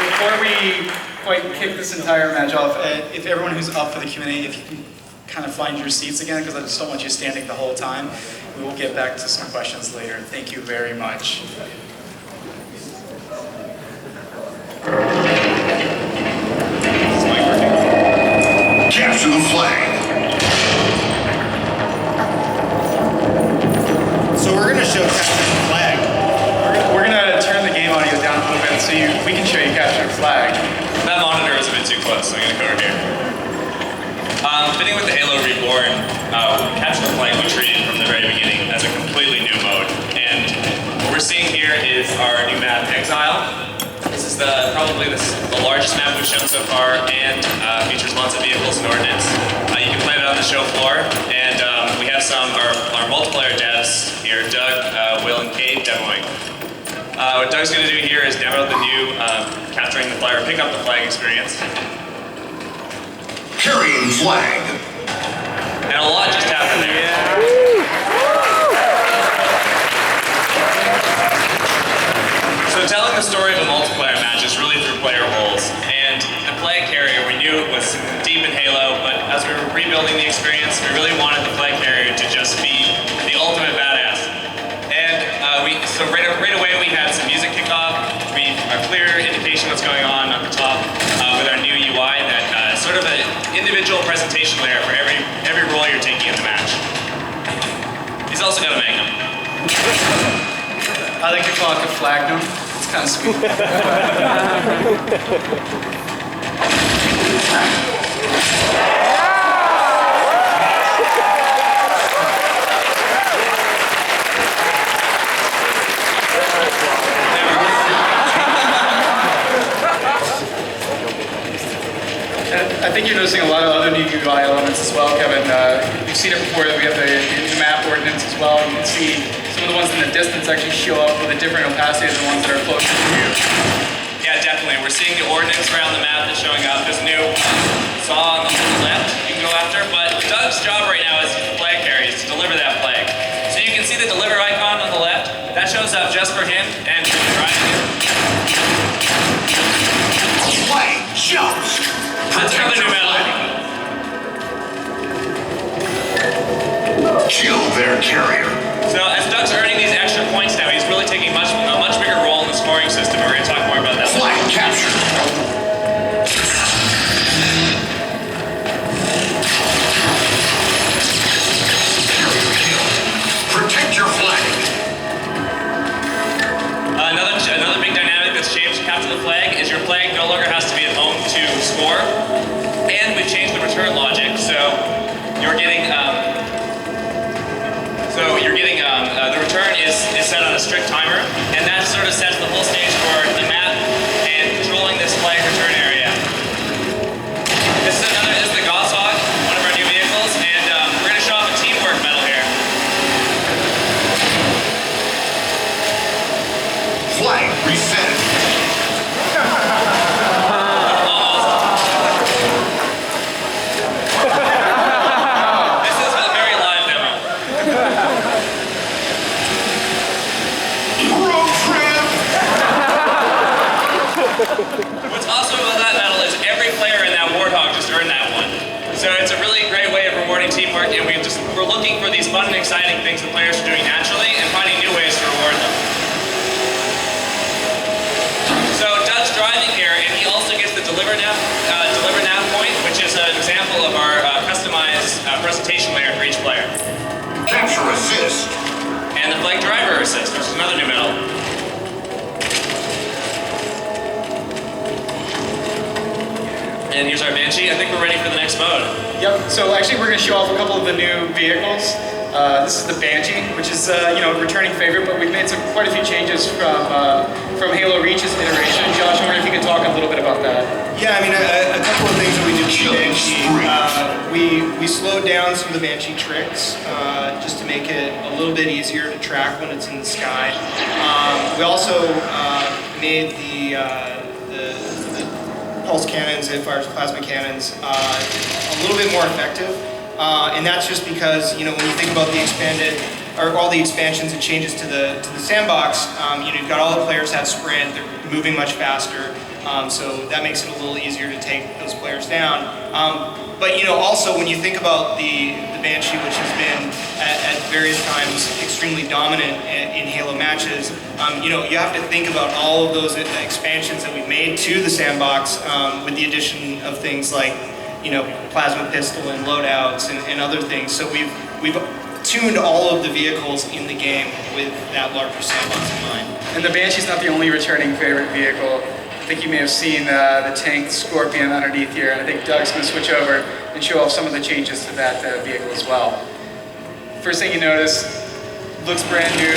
before we quite kick this entire match off, if everyone who's up for the Q&A, if you can kind of find your seats again, because I just don't want you standing the whole time. We will get back to some questions later. Thank you very much. Is my mic working? Capture the flag. So we're going to show capture the flag. We're going to turn the game audio down a little bit so we can show you capture the flag. That monitor is a bit too close, so I'm going to go over here. Fitting with the Halo Reborn, Capture the Flag we treated from the very beginning as a completely new mode. And what we're seeing here is our new map, Exile. This is probably the largest map we've shown so far, and features lots of vehicles and ordnance. You can play it on the show floor, and we have our multiplayer devs here, Doug, Will, and Kate demoing. What Doug's going to do here is demo the new Capturing the Flag, or Pick Up the Flag experience. Carrying flag. And a lot just happened there. So telling the story of a multiplayer match is really through player roles. And the flag carrier, we knew it was deep in Halo, but as we were rebuilding the experience, we really wanted the flag carrier to just be the ultimate badass. And so right away we had some music kick off, a clear indication of what's going on the top with our new UI that sort of an individual presentation layer for every role you're taking in the match. He's also got a magnum. I like to call it the flagnum. It's kind of sweet. I think you're noticing a lot of other new UI elements as well, Kevin. You've seen it before. We have the map ordnance as well. You can see some of the ones in the distance actually show up with a different opacity than the ones that are closer to you. Yeah, definitely. We're seeing the ordnance around the map that's showing up. There's a new saw on the left you can go after, but Doug's job right now as the flag carrier is to deliver that flag. So you can see the deliver icon on the left. That shows up just for him and driving it. Flag jumps. That's another new medal. Kill their carrier. So as Doug's earning these extra points now, he's really taking a much bigger role in the scoring system. We're going to talk more about that. Flag capture. Carrier kill. Protect your flag. Another big dynamic that's changed to Capture the Flag is your flag no longer has to be at home to score, and we've changed the return logic, so you're getting the return is set on a strict timer, and that sort of sets the whole stage for the map and controlling this flag return area. This is the Goshawk, one of our new vehicles, and we're going to show off a teamwork medal here. Flag reset. This is a very live demo. Road trip. What's awesome about that medal is every player in that Warthog just earned that one. So it's a really great way of rewarding teamwork, and we're looking for these fun and exciting things the players are doing naturally and finding new ways to reward them. So Doug's driving here, and he also gets the deliver nav point, which is an example of our customized presentation layer for each player. Capture assist. And the flag driver assist, which is another new medal. And here's our Banshee. I think we're ready for the next mode. Yep, so actually we're going to show off a couple of the new vehicles. This is the Banshee, which is a returning favorite, but we've made quite a few changes from Halo Reach's iteration. Josh, I wonder if you could talk a little bit about that. Yeah, I mean, a couple of things that we did with the Banshee. We slowed down some of the Banshee tricks just to make it a little bit easier to track when it's in the sky. We also made the pulse cannons and fires plasma cannons a little bit more effective. And that's just because, when you think about the expanded, or all the expansions and changes to the sandbox, you've got all the players have sprint, they're moving much faster. So that makes it a little easier to take those players down. But also when you think about the Banshee, which has been at various times extremely dominant in Halo matches, you have to think about all of those expansions that we've made to the sandbox with the addition of things like plasma pistol and loadouts and other things. So we've tuned all of the vehicles in the game with that larger sandbox in mind. And the Banshee's not the only returning favorite vehicle. I think you may have seen the tank Scorpion underneath here, and I think Doug's going to switch over and show off some of the changes to that vehicle as well. First thing you notice, looks brand new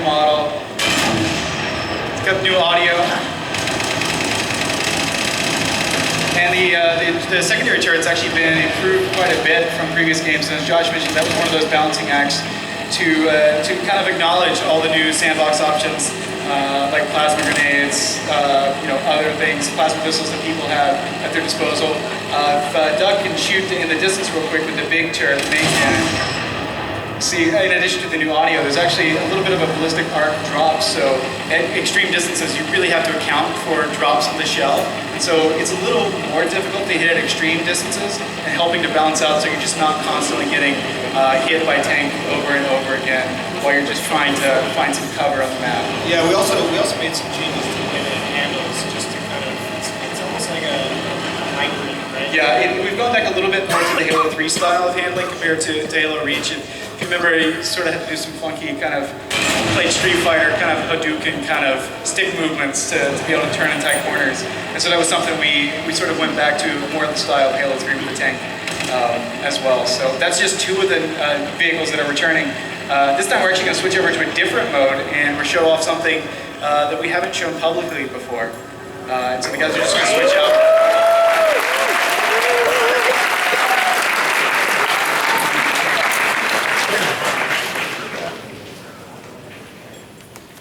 model. It's got new audio. And the secondary turret's actually been improved quite a bit from previous games, and as Josh mentioned, that was one of those balancing acts to kind of acknowledge all the new sandbox options, like plasma grenades, other things, plasma pistols that people have at their disposal. If Doug can shoot in the distance real quick with the big turret, the main cannon. See, in addition to the new audio, there's actually a little bit of a ballistic arc drop, so at extreme distances you really have to account for drops of the shell. And so it's a little more difficult to hit at extreme distances and helping to balance out so you're just not constantly getting hit by tank over and over again while you're just trying to find some cover on the map. Yeah, we also made some changes to the way that it handles, just to kind of, it's almost like a hybrid, right? Yeah, we've gone back a little bit more to the Halo 3 style of handling compared to Halo Reach. And if you remember, you sort of had to do some funky kind of played Street Fighter kind of Hadouken kind of stick movements to be able to turn in tight corners. And so that was something we sort of went back to more of the style of Halo 3 with the tank as well. So that's just two of the vehicles that are returning. This time we're actually going to switch over to a different mode and we'll show off something that we haven't shown publicly before. And so the guys are just going to switch out.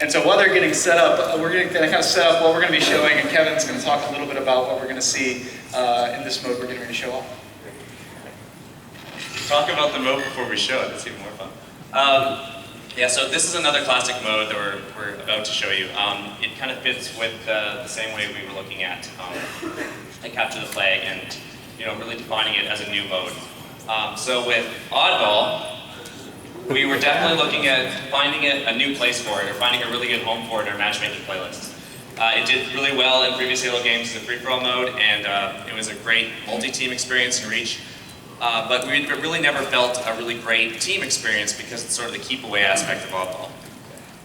And so while they're getting set up, we're going to kind of set up what we're going to be showing, and Kevin's going to talk a little bit about what we're going to see in this mode we're getting ready to show off. Talk about the mode before we show it. It's even more fun. Yeah, so this is another classic mode that we're about to show you. It kind of fits with the same way we were looking at Capture the Flag and really defining it as a new mode. So with Oddball, we were definitely looking at finding it a new place for it, or finding a really good home for it in our matchmaking playlist. It did really well in previous Halo games as a free-for-all mode, and it was a great multi-team experience in Reach. But we really never felt a really great team experience because it's sort of the keep-away aspect of Oddball.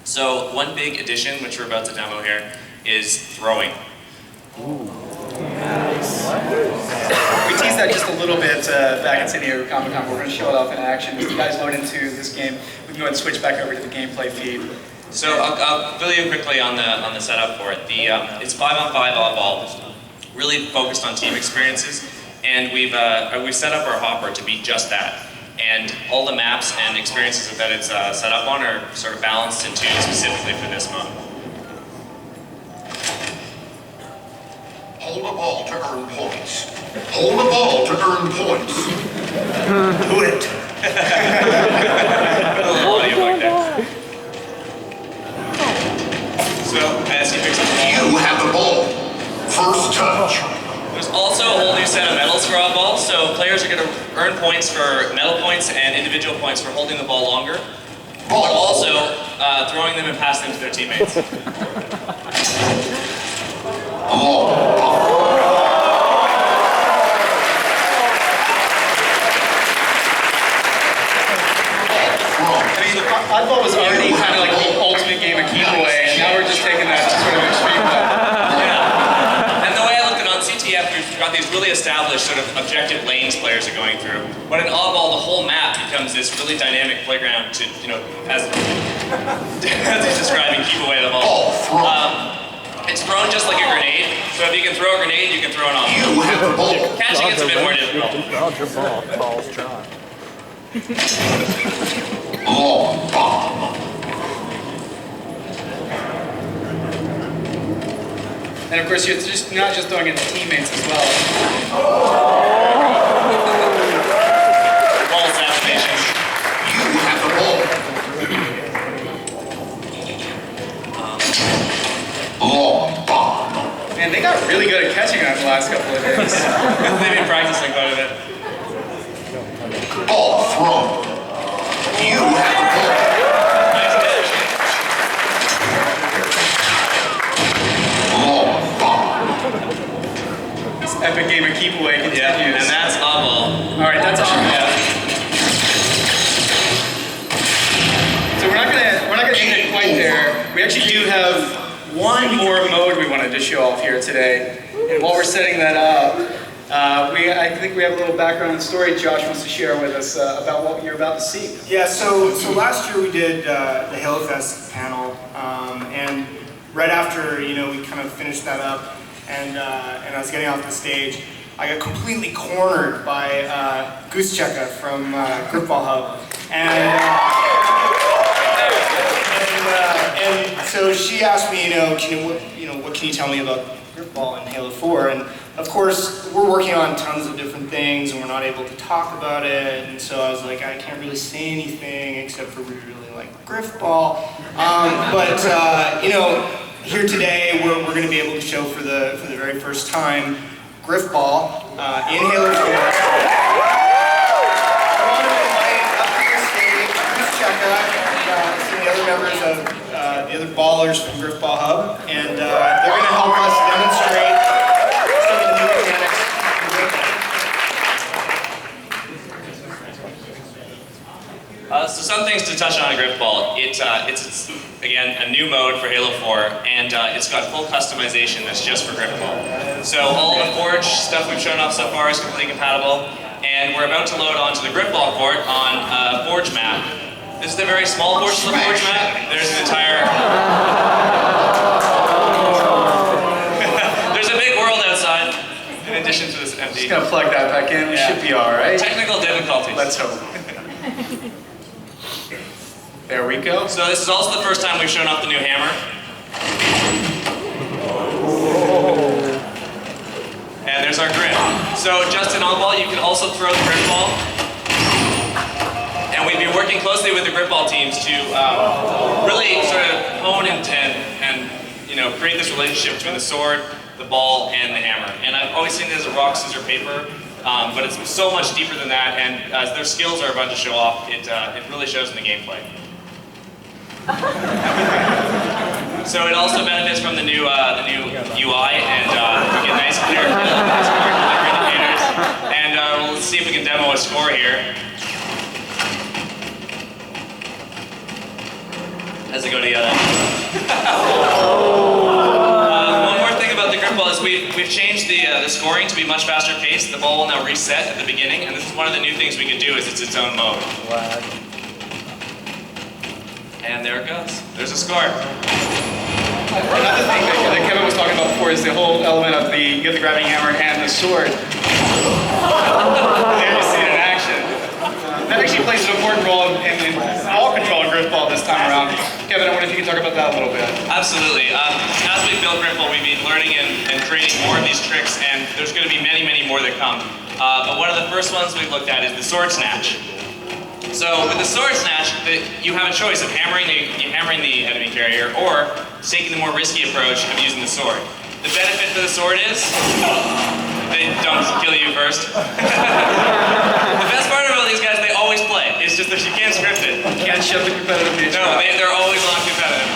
So one big addition, which we're about to demo here, is throwing. We teased that just a little bit back at San Diego Comic-Con. We're going to show it off in action. As you guys load into this game, we can go ahead and switch back over to the gameplay feed. So I'll fill you quickly on the setup for it. It's 5-on-5 Oddball, really focused on team experiences, and we've set up our hopper to be just that. And all the maps and experiences that it's set up on are sort of balanced and tuned specifically for this mode. Hold a ball to earn points. Hold a ball to earn points. Do it! A little audio like that. So, as you fix up the ball, You have the ball. First touch. there's also a whole new set of medals for Oddball, so players are going to earn points for medal points and individual points for holding the ball longer, but also throwing them and passing them to their teammates. Oddball was already kind of like the ultimate game of keep away, and now we're just taking that to sort of extreme level. Yeah. And the way I looked at it on CTF, we've got these really established sort of objective lanes players are going through. But in Oddball, the whole map becomes this really dynamic playground to, as he's describing, keep away the ball. It's thrown just like a grenade, so if you can throw a grenade, you can throw an Oddball. You have the ball. Catching it's a bit more difficult. Dodge your ball, calls John. Long bomb. And of course, you're not just throwing it to teammates as well. Ball assassinations. You have the ball. Long bomb. got really good at catching on the last couple of days. They've been practicing quite a bit. Ball thrown. You have the ball. Nice catch. Long bomb. This epic game of keep away continues. Yeah, and that's odd ball. All right, that's all. So we're not gonna end it quite there. We actually do have one more mode we wanted to show off here today. And while we're setting that up, I think we have a little background story Josh wants to share with us about what you're about to see. Yeah, so last year we did the Halo Fest panel, and right after we kind of finished that up, and I was getting off the stage, I got completely cornered by Goose Checka from Gripball Hub, and so she asked me, what can you tell me about Gripball and Halo 4? And of course, we're working on tons of different things, and we're not able to talk about it. And so I was like, I can't really say anything except for we really like Gripball. But here today, we're going to be able to show for the very first time Gripball in Halo 4. The other members of the other ballers from Gripball Hub, and they're going to help us demonstrate some of the new mechanics in Gripball. So some things to touch on Gripball. It's again a new mode for Halo 4, and it's got full customization that's just for Gripball. So all the Forge stuff we've shown off so far is completely compatible, and we're about to load onto the Gripball court on Forge map. This is the very small portion of the Forge map. There's an entire... There's a big world outside, in addition to this empty... Just gonna plug that back in, we should be all right. Technical difficulties. Let's hope. There we go. So this is also the first time we've shown off the new hammer. And there's our grip. So just in on-ball, you can also throw the grip ball. And we've been working closely with the Gripball teams to really sort of hone and create this relationship between the sword, the ball, and the hammer. And I've always seen it as a rock, scissors, paper, but it's so much deeper than that. And as their skills are about to show off, it really shows in the gameplay. So it also benefits from the new UI, and we get nice clear indicators. And let's see if we can demo a score here. As they go together. One more thing about the Gripball is we've changed the scoring to be much faster paced. The ball will now reset at the beginning, and this is one of the new things we can do is it's its own mode. And there it goes. There's a score. Another thing that Kevin was talking about before is the whole element of you get the grabbing hammer and the sword. There you see it in action. That actually plays an important role in ball control in Gripball this time around. Kevin, I wonder if you can talk about that a little bit. Absolutely. As we build Gripball, we've been learning and creating more of these tricks, and there's going to be many, many more that come. But one of the first ones we looked at is the sword snatch. So with the sword snatch, you have a choice of hammering the enemy carrier or taking the more risky approach of using the sword. The benefit for the sword is they don't kill you first. The best part about these guys, they always play. It's just that you can't script it. You can't shove the competitive nature. No, they're always on competitive.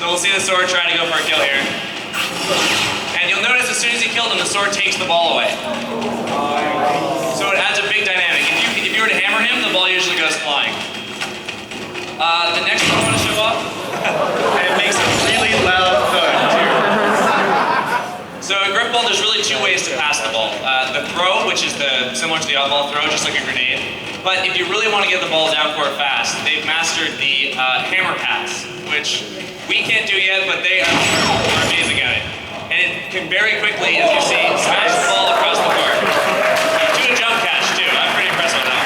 So we'll see the sword trying to go for a kill here. And you'll notice as soon as you kill them, the sword takes the ball away. So it adds a big dynamic. If you were to hammer him, the ball usually goes flying. The next one I want to show off. And it makes a really loud thud, too. So in Gripball, there's really two ways to pass the ball. The throw, which is similar to the oddball throw, just like a grenade. But if you really want to get the ball down court fast, they've mastered the hammer pass, which we can't do yet, but they are amazing at it. And it can very quickly, as you see, smash the ball across the court. Do a jump catch, too. I'm pretty impressed with that.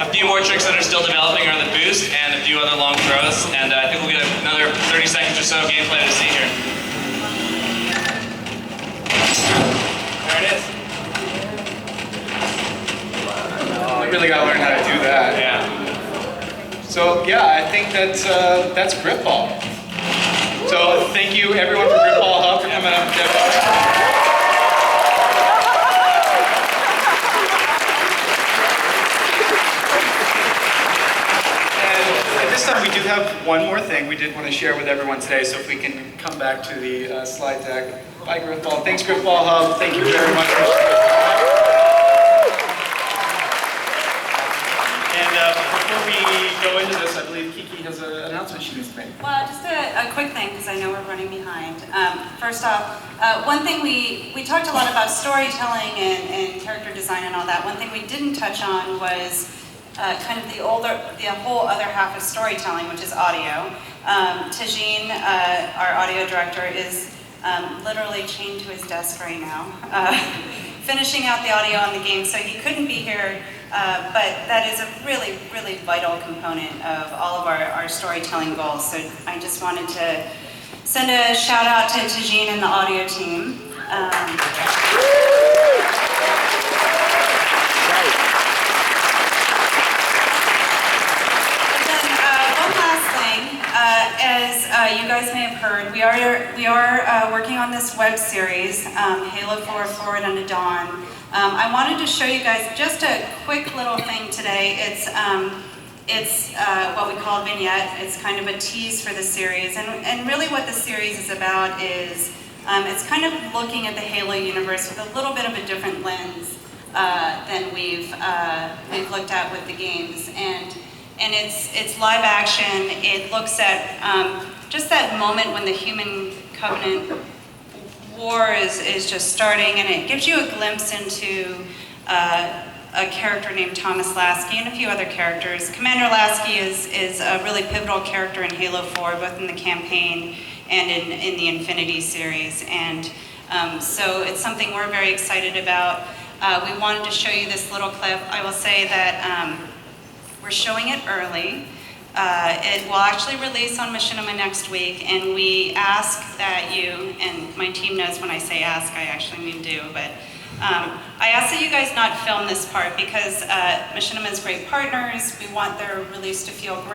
A few more tricks that are still developing are the boost and a few other long throws, and I think we'll get another 30 seconds or so of gameplay to see here. There it is. We really gotta learn how to do that. Yeah. So yeah, I think that's Grip Ball. So thank you everyone from Grip Ball Hub for coming up and demoing. This time we do have one more thing we did want to share with everyone today, so if we can come back to the slide deck. Bye, Grip Ball. Thanks, Grip Ball Hub. Thank you very much. And before we go into this, I believe Kiki has an announcement she needs to make. Well, just a quick thing, because I know we're running behind. First off, one thing we talked a lot about storytelling and character design and all that. One thing we didn't touch on was kind of the whole other half of storytelling, which is audio. Tajin, our audio director, is literally chained to his desk right now, finishing out the audio on the game, so he couldn't be here, but that is a really, really vital component of all of our storytelling goals. So I just wanted to send a shout out to Tajin and the audio team. As you guys may have heard, we are working on this web series, Halo 4 Forward Unto Dawn. I wanted to show you guys just a quick little thing today. It's what we call a vignette. It's kind of a tease for the series, and really what the series is about is it's kind of looking at the Halo universe with a little bit of a different lens than we've looked at with the games. And it's live action. It looks at just that moment when the human covenant war is just starting, and it gives you a glimpse into a character named Thomas Lasky and a few other characters. Commander Lasky is a really pivotal character in Halo 4, both in the campaign and in the Infinity series. And so it's something we're very excited about. We wanted to show you this little clip. I will say that we're showing it early. It will actually release on Machinima next week, and we ask that you, and my team knows when I say ask, I actually mean do, but I ask that you guys not film this part because Machinima is great partners. We want their release to feel great.